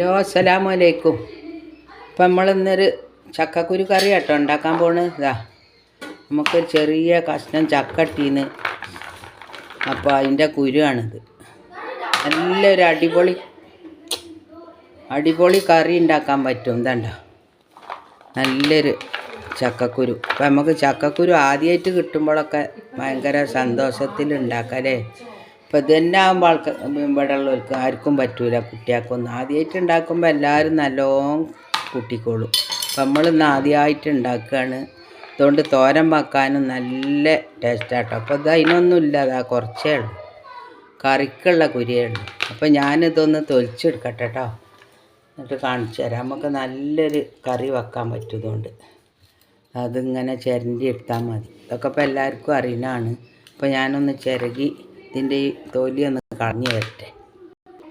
Hello അസ്സലാമു അലൈക്കും. ഇപ്പം നമ്മളിന്നൊരു ചക്കക്കുരു കറി കേട്ടോ ഉണ്ടാക്കാൻ പോണ്. ഇതാ നമുക്കൊരു ചെറിയ കഷ്ണം ചക്ക ഇട്ടീന്ന്. അപ്പോൾ അതിൻ്റെ കുരുവാണിത്. നല്ലൊരു അടിപൊളി കറി ഉണ്ടാക്കാൻ പറ്റും. ഇതണ്ട നല്ലൊരു ചക്കക്കുരു. അപ്പം നമുക്ക് ചക്കക്കുരു ആദ്യമായിട്ട് കിട്ടുമ്പോഴൊക്കെ ഭയങ്കര സന്തോഷത്തിൽ ഉണ്ടാക്കാമല്ലേ. ഇപ്പം ഇതന്നെ ആകുമ്പോൾ ഇവിടെ ഉള്ളവർക്ക് ആർക്കും പറ്റൂല, കുട്ടികൾക്കൊന്നും. ആദ്യമായിട്ട് ഉണ്ടാക്കുമ്പോൾ എല്ലാവരും നല്ലോണം കൂട്ടിക്കോളും. അപ്പം നമ്മളിന്ന് ആദ്യമായിട്ട് ഉണ്ടാക്കുകയാണ്. അതുകൊണ്ട് തോരൻ വെക്കാനും നല്ല ടേസ്റ്റാട്ടോ. അപ്പോൾ ഇത് അതിനൊന്നുമില്ല, അതാ കുറച്ചേ ഉള്ളൂ, കറിക്കുള്ള കുരിയേ ഉള്ളൂ. അപ്പം ഞാനിതൊന്ന് തൊലിച്ചെടുക്കട്ടെ കേട്ടോ, എന്നിട്ട് കാണിച്ചു തരാം. നമുക്ക് നല്ലൊരു കറി വെക്കാൻ പറ്റും ഇതുകൊണ്ട്. അതിങ്ങനെ ചിരണ്ടി എടുത്താൽ മതി. ഇതൊക്കെ ഇപ്പോൾ എല്ലാവർക്കും അറിയുന്നതാണ്. അപ്പോൾ ഞാനൊന്ന് ചിരകി ഇതിൻ്റെ ഈ തൊലി ഒന്ന് കളഞ്ഞ് വരട്ടെ.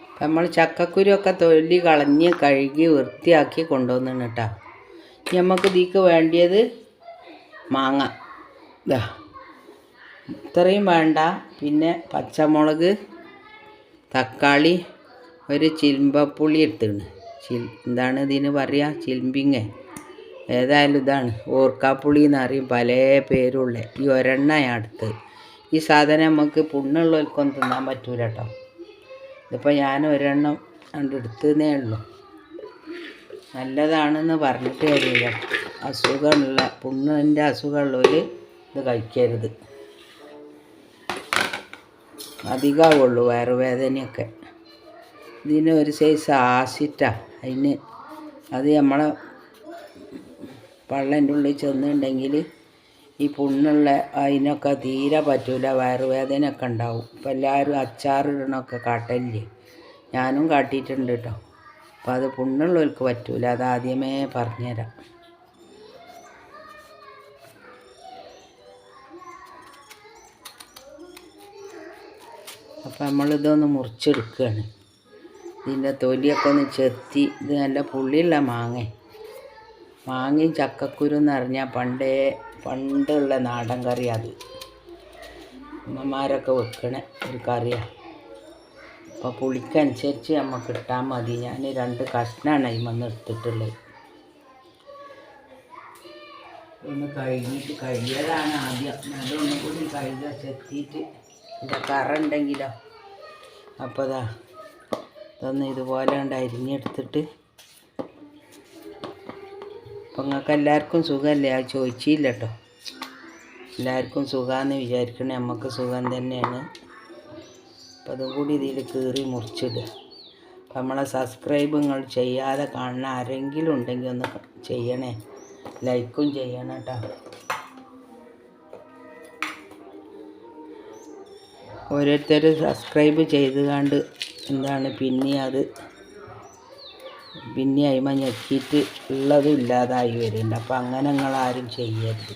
അപ്പം നമ്മൾ ചക്കക്കുരുവൊക്കെ തൊലി കളഞ്ഞ് കഴുകി വൃത്തിയാക്കി കൊണ്ടുവന്നിട്ട് കേട്ടോ. നമുക്ക് ഇതിക്ക് വേണ്ടിയത് മാങ്ങ, ഇതാ ഇത്രയും വേണ്ട. പിന്നെ പച്ചമുളക്, തക്കാളി, ഒരു ചിലമ്പപ്പുളി എടുത്തിട്ടുണ്ട്. എന്താണ് ഇതിന് പറയുക, ചിലമ്പിങ്ങ ഏതായാലും ഇതാണ്. ഓർക്കാപ്പുളി എന്നറിയും, പല പേരുള്ള. ഈ ഒരെണ്ണ അടുത്ത് ഈ സാധനം നമുക്ക് പുണ്ണുള്ളവർക്കൊന്നും തിന്നാൻ പറ്റൂല കേട്ടോ. ഇതിപ്പോൾ ഞാൻ ഒരെണ്ണം എടുത്തതേ ഉള്ളൂ. നല്ലതാണെന്ന് പറഞ്ഞിട്ട് കാര്യമില്ല. അസുഖമുള്ള പുണ്ണിൻ്റെ അസുഖമുള്ളവർ ഇത് കഴിക്കരുത്. അധികമാവുള്ളൂ വയറുവേദനയൊക്കെ. ഇതിന് ഒരു സൈസ് ആസിറ്റാണ്. അത് നമ്മളെ പള്ളൻ്റെ ഉള്ളിൽ ചെന്നുണ്ടെങ്കിൽ ഈ പുണ്ണുള്ള അതിനൊക്കെ തീരെ പറ്റൂല, വയറുവേദനയൊക്കെ ഉണ്ടാവും. ഇപ്പം എല്ലാവരും അച്ചാറിടണമൊക്കെ കാട്ടലില്ലേ, ഞാനും കാട്ടിയിട്ടുണ്ട് കേട്ടോ. അപ്പം അത് പുണ്ണുള്ളവർക്ക് പറ്റൂല, അത് ആദ്യമേ പറഞ്ഞുതരാം. അപ്പം നമ്മളിതൊന്ന് മുറിച്ചെടുക്കുകയാണ്. ഇതിൻ്റെ തൊലിയൊക്കെ ഒന്ന് ചെത്തി. ഇത് നല്ല പുള്ളിയുള്ള മാങ്ങയും ചക്കക്കുരു എന്ന് പറഞ്ഞാൽ പണ്ടുള്ള നാടൻ കറി. അത് അമ്മമാരൊക്കെ വെക്കണ ഒരു കറിയാണ്. അപ്പോൾ പുളിക്കനുസരിച്ച് നമുക്ക് ഇട്ടാൽ മതി. ഞാൻ 2 കഷ്ണമാണ് അതിൽ എടുത്തിട്ടുള്ളത്. ഒന്ന് കഴുകിയതാണ് ആദ്യം. അതൊന്നും കൂടി കഴുകുക, ചെത്തിയിട്ട് ഇതിൻ്റെ കറ ഉണ്ടെങ്കിലോ. അപ്പോൾ ഇതൊന്ന് ഇതുപോലെ ഉണ്ട് അരിഞ്ഞെടുത്തിട്ട്. അപ്പം നിങ്ങൾക്ക് എല്ലാവർക്കും സുഖമല്ലേ? അത് ചോദിച്ചില്ല കേട്ടോ. എല്ലാവർക്കും സുഖമാണെന്ന് വിചാരിക്കണേ. നമുക്ക് സുഖം തന്നെയാണ്. അപ്പം അതും കൂടി ഇതിൽ കീറി മുറിച്ചിടുക. അപ്പം നമ്മളെ സബ്സ്ക്രൈബ് നിങ്ങൾ ചെയ്യാതെ കാണുന്ന ആരെങ്കിലും ഉണ്ടെങ്കിൽ ഒന്ന് ചെയ്യണേ, ലൈക്കും ചെയ്യണം കേട്ടോ. ഓരോരുത്തർ സബ്സ്ക്രൈബ് ചെയ്ത് കണ്ട് എന്താണ് പിന്നെ അയിമ ഞെക്കിയിട്ട് ഉള്ളതും ഇല്ലാതായി വരുന്നുണ്ട്. അപ്പം അങ്ങനെ നിങ്ങളാരും ചെയ്യരുത്.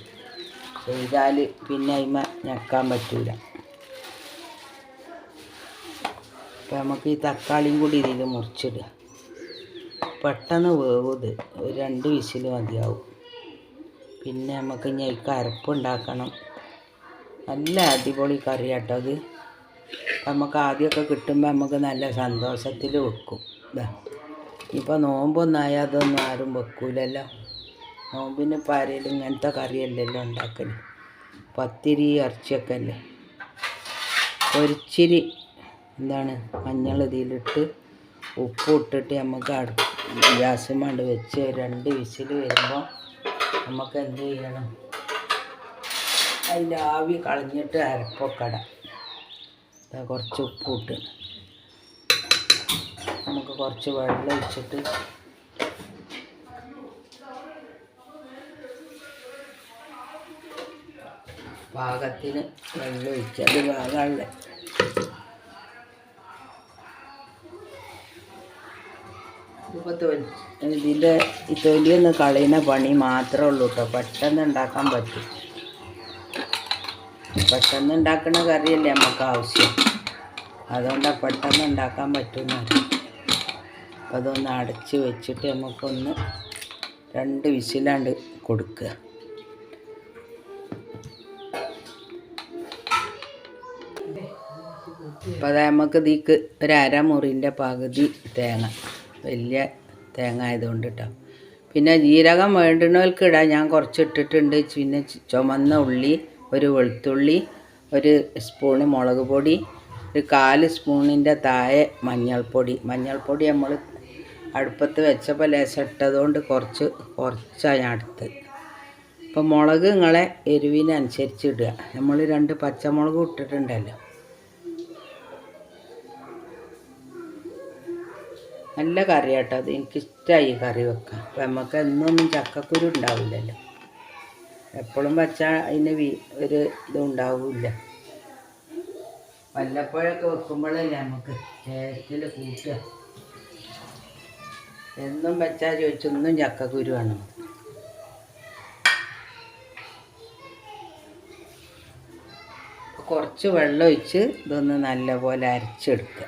ചെയ്താൽ പിന്നെ അയിമ ഞെക്കാൻ പറ്റൂല. അപ്പം നമുക്ക് ഈ തക്കാളിയും കൂടി ഇതിൽ മുറിച്ചിടുക. പെട്ടെന്ന് വേവുത്, 2 വിസിൽ മതിയാവും. പിന്നെ നമുക്ക് ഇനി അതിലേക്ക് അരപ്പുണ്ടാക്കണം. നല്ല അടിപൊളി കറി കേട്ടോ അത്. നമുക്ക് ആദ്യമൊക്കെ കിട്ടുമ്പോൾ നമുക്ക് നല്ല സന്തോഷത്തിൽ വെക്കും. ഇപ്പോൾ നോമ്പൊന്നായാൽ അതൊന്നും ആരും വെക്കൂലല്ലോ. നോമ്പിന് ഇപ്പോൾ ആരെങ്കിലും ഇങ്ങനത്തെ കറിയല്ലല്ലോ ഉണ്ടാക്കൽ. പത്തിരി ഇറച്ചിയൊക്കെ അല്ലേ. ഒരിച്ചിരി മഞ്ഞൾ ഇതിലിട്ട് ഉപ്പ് ഇട്ടിട്ട് നമുക്ക് ഗ്യാസുമാണ്ട് വെച്ച് 2 വിസിൽ വരുമ്പോൾ നമുക്ക് എന്ത് ചെയ്യണം, അതിൻ്റെ ആവി കളഞ്ഞിട്ട് അരപ്പൊക്കെ ഇടാം. കുറച്ച് ഉപ്പ് ഇട്ട് നമുക്ക് കുറച്ച് വെള്ളം ഒഴിച്ചിട്ട് പാകത്തിന് വെള്ളം ഒഴിച്ച് അത് വേകാനുള്ള. ഇപ്പോൾ ഇതിൻ്റെ ഈ തൊലിയൊന്ന് കളയുന്ന പണി മാത്രമേ ഉള്ളൂ കേട്ടോ. പെട്ടെന്ന് ഉണ്ടാക്കാൻ പറ്റും. പെട്ടെന്ന് ഉണ്ടാക്കുന്ന കറിയല്ലേ നമുക്ക് ആവശ്യം. അതുകൊണ്ടാണ് പെട്ടെന്ന് ഉണ്ടാക്കാൻ പറ്റുമെന്ന്. അപ്പോൾ അതൊന്ന് അടച്ച് വെച്ചിട്ട് നമുക്കൊന്ന് 2 വിസിലാണ്ട് കൊടുക്കുക. അപ്പോൾ അത് നമുക്ക് ഇതിക്ക് 1/2 മുറിൻ്റെ പകുതി തേങ്ങ വലിയ തേങ്ങ ആയതുകൊണ്ട് കേട്ടോ. പിന്നെ ജീരകം വേണ്ടുന്നവർക്ക് ഇടാം, ഞാൻ കുറച്ച് ഇട്ടിട്ടുണ്ട്. പിന്നെ ചുമന്ന ഉള്ളി, ഒരു വെളുത്തുള്ളി, ഒരു സ്പൂണ് മുളക് പൊടി, ഒരു 4 സ്പൂണിൻ്റെ താഴെ മഞ്ഞൾപ്പൊടി നമ്മൾ അടുപ്പത്ത് വെച്ചപ്പോൾ ലേശം ഇട്ടതുകൊണ്ട് കുറച്ചാണ് ഞാൻ എടുത്തത്. അപ്പോൾ മുളക് നിങ്ങളെ എരിവിനനുസരിച്ച് ഇടുക. നമ്മൾ 2 പച്ചമുളക് ഇട്ടിട്ടുണ്ടല്ലോ. നല്ല കറി കേട്ടോ, അത് എനിക്കിഷ്ടമായി കറി വെക്കാൻ. അപ്പം നമുക്ക് എന്നൊന്നും ചക്കക്കുരു ഉണ്ടാവില്ലല്ലോ, എപ്പോഴും വെച്ചാൽ അതിന് ഒരു ഇതും ഉണ്ടാവില്ല. വല്ലപ്പോഴൊക്കെ വെക്കുമ്പോഴല്ലേ നമുക്ക് ടേസ്റ്റിൽ കൂട്ടുക. എന്നും വെച്ചാൽ ചോദിച്ചൊന്നും ചക്കക്കുരു വേണം. കുറച്ച് വെള്ളം ഒഴിച്ച് ഇതൊന്ന് നല്ലപോലെ അരച്ചെടുക്കുക.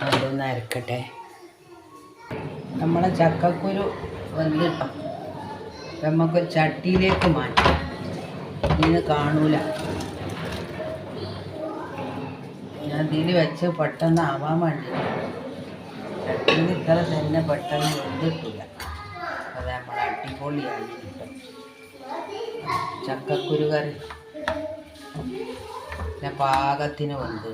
അതൊന്ന് അരക്കട്ടെ. നമ്മളെ ചക്കക്കുരു വന്നിട്ട് നമുക്കൊരു ചട്ടിയിലേക്ക് മാറ്റാം. ഇതിന് കാണൂല, ഞാൻ ഇതിൽ വെച്ച് പെട്ടെന്ന് ആവാൻ വേണ്ടി ചട്ടിയിൽ ഇത്ര തന്നെ പെട്ടെന്ന് വെന്തിട്ടില്ല. അത് നമ്മളെ അടിപൊളിയായി കിട്ടും ചക്കക്കുരു കറി. പിന്നെ പാകത്തിന് വെന്ത്.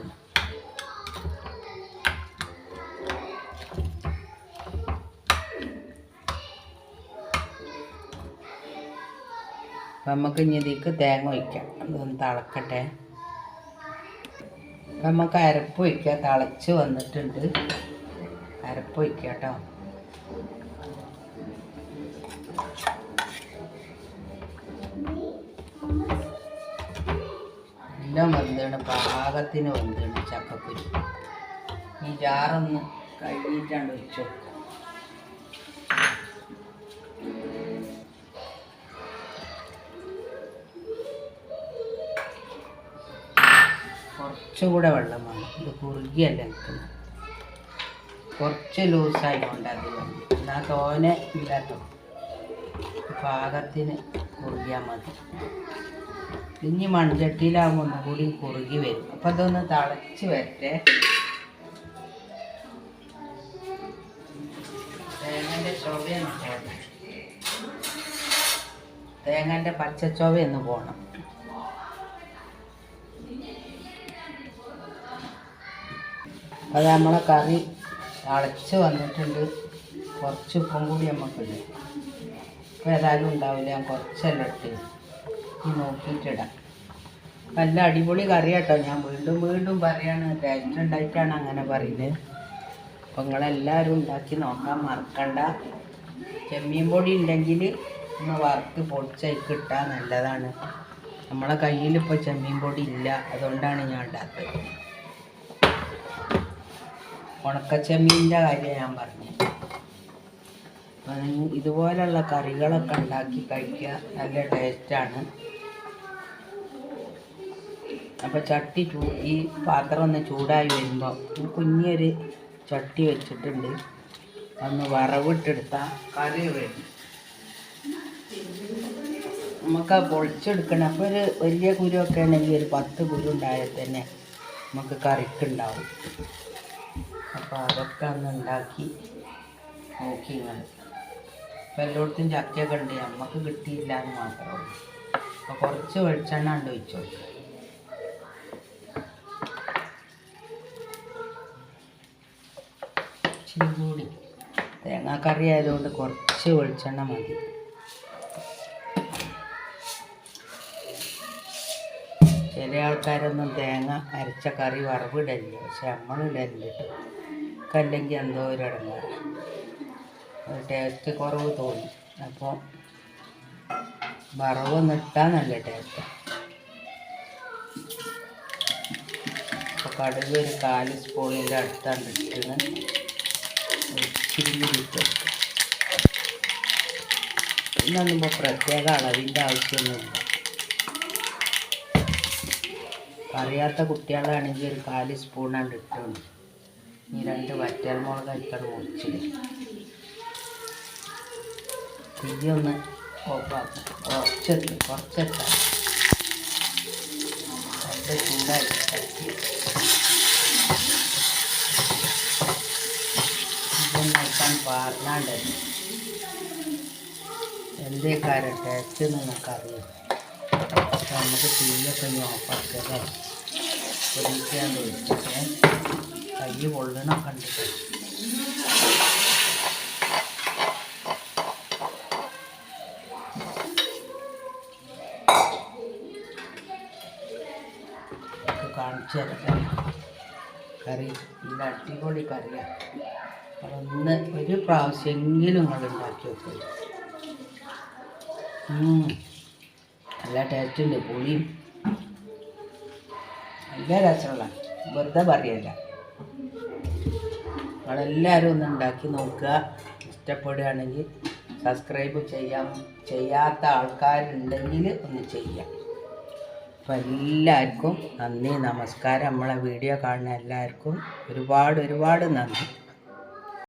അപ്പം നമുക്ക് ഇനി ഇതിലേക്ക് തേങ്ങ ഒഴിക്കാം. അതൊന്ന് തിളക്കട്ടെ. അപ്പം നമുക്ക് അരപ്പ് ഒഴിക്കുക. തിളച്ച് വന്നിട്ടുണ്ട്, അരപ്പ് ഒഴിക്കുക കേട്ടോ. എല്ലാം വെന്താണ്, പാകത്തിന് വെന്താണ് ചക്കക്കുരു. ഈ ജാറൊന്ന് കഴുകിയിട്ടാണ് ഒഴിച്ചു. കുറച്ചുകൂടെ വെള്ളം വേണം, ഇത് കുറുകിയല്ല നിൽക്കുന്നത്. കുറച്ച് ലൂസായിക്കൊണ്ട് അധികം, എന്നാൽ തോനെ ഇല്ലാട്ടോ, പാകത്തിന് കുറുകിയാൽ മതി. ഇനി മൺചട്ടിയിലാകുമ്പോൾ ഒന്നുകൂടി കുറുകി വരും. അപ്പം അതൊന്ന് തിളച്ച് വരട്ടെ. തേങ്ങൻ്റെ ചൊവയൊന്ന് പോകണം, തേങ്ങൻ്റെ പച്ചച്ചൊവയൊന്ന് പോകണം. അത് നമ്മളെ കറി തിളച്ച് വന്നിട്ടുണ്ട്. കുറച്ച് ഉപ്പും കൂടി നമുക്കില്ല. ഇപ്പോൾ ഏതായാലും ഉണ്ടാവില്ല, ഞാൻ കുറച്ചെല്ലാം ഇട്ട് നോക്കിയിട്ടിടാം. നല്ല അടിപൊളി കറി കേട്ടോ. ഞാൻ വീണ്ടും പറയാണ്, ടേസ്റ്റ് ഉണ്ടായിട്ടാണ് അങ്ങനെ പറയുന്നത്. അപ്പോൾ നിങ്ങളെല്ലാവരും ഉണ്ടാക്കി നോക്കാൻ മറക്കണ്ട. ചെമ്മീൻ പൊടി ഉണ്ടെങ്കിൽ ഒന്ന് വറുത്ത് പൊടിച്ചേക്ക് ഇട്ടാൽ നല്ലതാണ്. നമ്മളെ കയ്യിലിപ്പോൾ ചെമ്മീൻ പൊടി ഇല്ല, അതുകൊണ്ടാണ് ഞാൻ ഉണ്ടാക്കുന്നത്. ഉണക്കച്ചെമ്മീൻ്റെ കാര്യം ഞാൻ പറഞ്ഞു. അപ്പം ഇതുപോലെയുള്ള കറികളൊക്കെ ഉണ്ടാക്കി കഴിക്കുക, നല്ല ടേസ്റ്റാണ്. അപ്പോൾ ചട്ടി ഈ പാത്രം ഒന്ന് ചൂടായി വരുമ്പോൾ കുഞ്ഞൊരു ചട്ടി വെച്ചിട്ടുണ്ട്, ഒന്ന് വറവിട്ടെടുത്താൽ കറി വരും. നമുക്ക് പൊളിച്ചെടുക്കണം. അപ്പോൾ ഒരു വലിയ കുരുവൊക്കെ ആണെങ്കിൽ ഒരു 10 കുരു ഉണ്ടായാൽ തന്നെ നമുക്ക് കറിക്കുണ്ടാവും. അപ്പോൾ അതൊക്കെ ഒന്ന് ഉണ്ടാക്കി നോക്കി നിങ്ങൾ. അപ്പോൾ എല്ലായിടത്തും ചക്കയൊക്കെ ഉണ്ട്, നമുക്ക് കിട്ടിയില്ല എന്ന് മാത്രമേ ഉള്ളൂ. അപ്പോൾ കുറച്ച് വെളിച്ചെണ്ണ ഉണ്ട് ഒഴിച്ചു. ഇച്ചിരി കൂടി തേങ്ങാക്കറി ആയതുകൊണ്ട് കുറച്ച് വെളിച്ചെണ്ണ മതി. ചില ആൾക്കാരൊന്നും തേങ്ങ അരച്ച കറി വറവിടല്ല, പക്ഷെ നമ്മളിടല്ല കേട്ടോ. അല്ലെങ്കിൽ എന്തോ ഒരു ഇടങ്ങാറ്, ടേസ്റ്റ് കുറവ് തോന്നി. അപ്പോൾ വറവൊന്നും ഇട്ടാൽ നല്ല ടേസ്റ്റാണ്. അപ്പോൾ കടുക് ഒരു 4 സ്പൂണിൻ്റെ അടുത്താണ് ഇട്ടുന്നത്. ഇച്ചിരി കൂടി ഇട്ട് ഇന്നൊന്നും ഇപ്പോൾ പ്രത്യേക അളവിൻ്റെ ആവശ്യമൊന്നുമില്ല. അറിയാത്ത കുട്ടികളാണെങ്കിൽ ഒരു 4 സ്പൂണാണ്ട് ഇട്ടുണ്ട്. ഈ 2 വറ്റൽമുളക് അയക്കാൻ മുറിച്ചിടും. തീയൊന്ന് ഓഫാക്കും, കുറച്ചിട്ടാൽ ചൂടായി ഇതൊന്നും പാർന്നാണ്ട് എന്തേക്കാരം ടേസ്റ്റ് നിങ്ങൾക്കറിയാം. നമുക്ക് തീയൊക്കെ ഇനി ഓഫാക്കല്ലേ പൊരിക്കാണ്ട് ഒഴിച്ചിട്ട് കൈ പൊള്ളണം കണ്ടിട്ട് കാണിച്ചു തരാം. കറി നല്ല അടിപൊളി കറിയാണ്. അതൊന്ന് ഒരു പ്രാവശ്യമെങ്കിലും നിങ്ങൾ ഉണ്ടാക്കി വെക്കും. നല്ല ടേസ്റ്റ് ഉണ്ട്. പുളിയും നല്ല രസമുള്ള, വെറുതെ പറയല്ല. നിങ്ങളെല്ലാവരും ഒന്ന് ഉണ്ടാക്കി നോക്കുക. ഇഷ്ടപ്പെടുകയാണെങ്കിൽ സബ്സ്ക്രൈബ് ചെയ്യാത്ത ആൾക്കാരുണ്ടെങ്കിൽ ഒന്ന് ചെയ്യാം. അപ്പം എല്ലാവർക്കും നന്ദി, നമസ്കാരം. നമ്മളെ വീഡിയോ കാണുന്ന എല്ലാവർക്കും ഒരുപാട് നന്ദി.